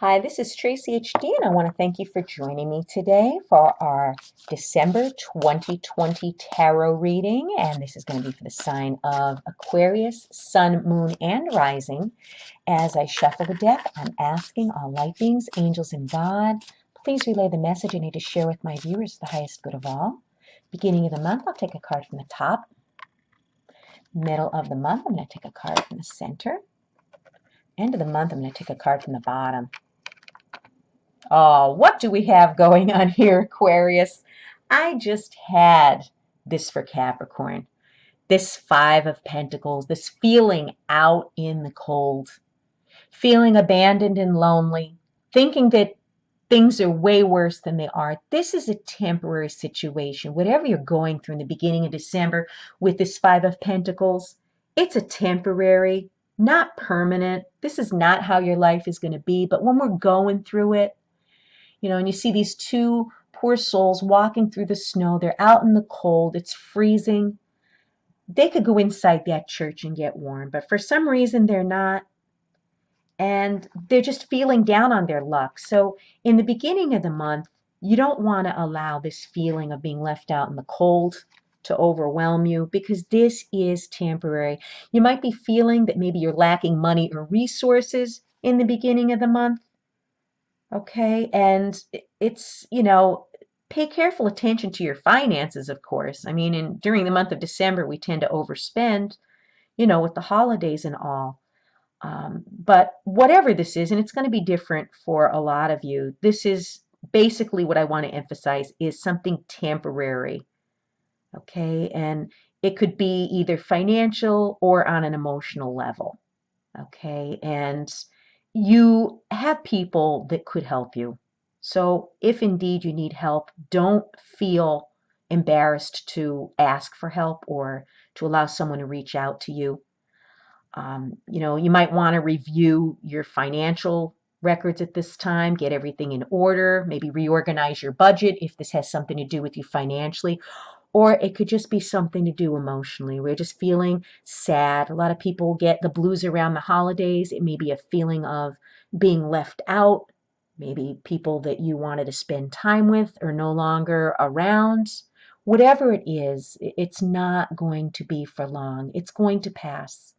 Hi, this is Tracy HD, and I want to thank you for joining me today for our December 2020 tarot reading. And this is going to be for the sign of Aquarius, Sun, Moon, and Rising. As I shuffle the deck, I'm asking all light beings, angels, and God, please relay the message I need to share with my viewers for the highest good of all. Beginning of the month, I'll take a card from the top. Middle of the month, I'm going to take a card from the center. End of the month, I'm going to take a card from the bottom. Oh, what do we have going on here, Aquarius? I just had this for Capricorn. This Five of Pentacles, this feeling out in the cold, feeling abandoned and lonely, thinking that things are way worse than they are. This is a temporary situation. Whatever you're going through in the beginning of December with this Five of Pentacles, it's a temporary, not permanent. This is not how your life is going to be. But when we're going through it, and you see these two poor souls walking through the snow. They're out in the cold. It's freezing. They could go inside that church and get warm, but for some reason they're not. And they're just feeling down on their luck. So in the beginning of the month, you don't want to allow this feeling of being left out in the cold to overwhelm you, because this is temporary. You might be feeling that maybe you're lacking money or resources in the beginning of the month. Okay, and it's, pay careful attention to your finances, of course. I mean, during the month of December, we tend to overspend, with the holidays and all. But whatever this is, and it's going to be different for a lot of you, this is basically what I want to emphasize is something temporary. Okay, and it could be either financial or on an emotional level. Okay, and you have people that could help you. So if indeed you need help, don't feel embarrassed to ask for help or to allow someone to reach out to you. You might want to review your financial records at this time, get everything in order, maybe reorganize your budget if this has something to do with you financially, or it could just be something to do emotionally. We're just feeling sad. A lot of people get the blues around the holidays. It may be a feeling of being left out. Maybe people that you wanted to spend time with are no longer around. Whatever it is, it's not going to be for long. It's going to pass.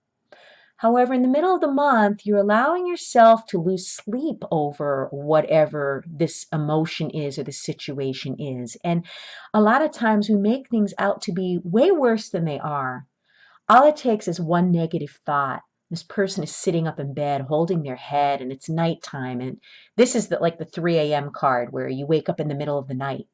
However, in the middle of the month, you're allowing yourself to lose sleep over whatever this emotion is or the situation is. And a lot of times we make things out to be way worse than they are. All it takes is one negative thought. This person is sitting up in bed holding their head and it's nighttime. And this is like the 3 a.m. card where you wake up in the middle of the night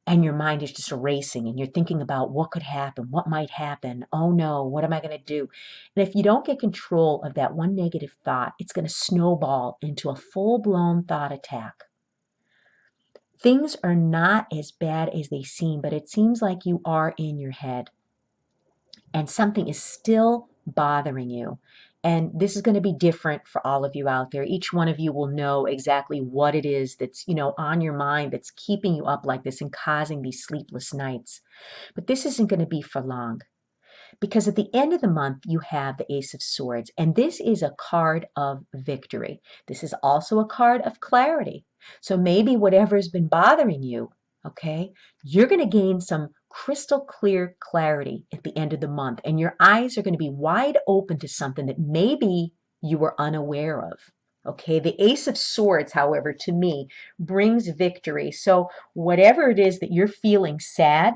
and your mind is just racing and you're thinking about what could happen, what might happen. Oh no, what am I going to do? And if you don't get control of that one negative thought, it's going to snowball into a full-blown thought attack. Things are not as bad as they seem, but it seems like you are in your head and something is still bothering you. And this is going to be different for all of you out there. Each one of you will know exactly what it is that's, on your mind that's keeping you up like this and causing these sleepless nights. But this isn't going to be for long, because at the end of the month, you have the Ace of Swords, and this is a card of victory. This is also a card of clarity. So maybe whatever's been bothering you, okay, you're going to gain some crystal clear clarity at the end of the month, and your eyes are going to be wide open to something that maybe you were unaware of. Okay, the Ace of Swords, however, to me, brings victory. So whatever it is that you're feeling sad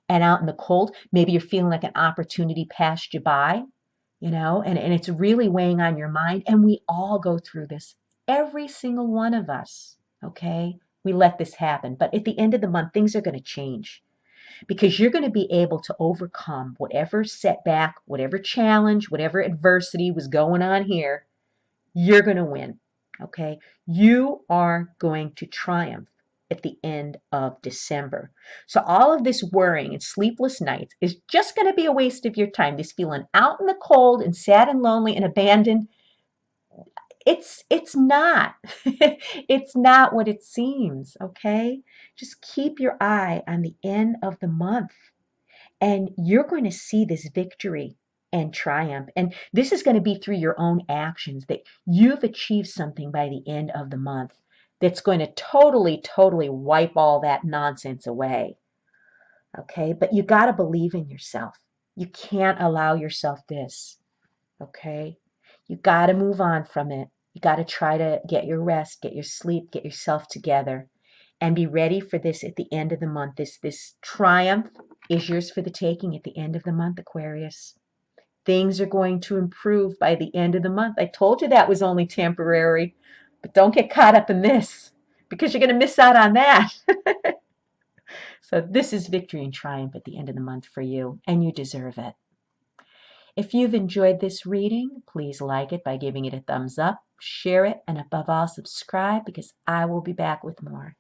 and out in the cold, maybe you're feeling like an opportunity passed you by, and it's really weighing on your mind. And we all go through this, every single one of us, okay? We let this happen. But at the end of the month, things are going to change, because you're going to be able to overcome whatever setback, whatever challenge, whatever adversity was going on here. You're going to win, okay? You are going to triumph at the end of December. So all of this worrying and sleepless nights is just going to be a waste of your time. This feeling out in the cold and sad and lonely and abandoned, it's not. It's not what it seems, okay? Just keep your eye on the end of the month, and you're going to see this victory and triumph. And this is going to be through your own actions that you've achieved something by the end of the month that's going to totally, totally wipe all that nonsense away. Okay? But you got to believe in yourself. You can't allow yourself this. Okay? You got to move on from it. You got to try to get your rest, get your sleep, get yourself together, and be ready for this at the end of the month. This triumph is yours for the taking at the end of the month, Aquarius. Things are going to improve by the end of the month. I told you that was only temporary, but don't get caught up in this because you're going to miss out on that. So this is victory and triumph at the end of the month for you, and you deserve it. If you've enjoyed this reading, please like it by giving it a thumbs up, share it, and above all, subscribe because I will be back with more.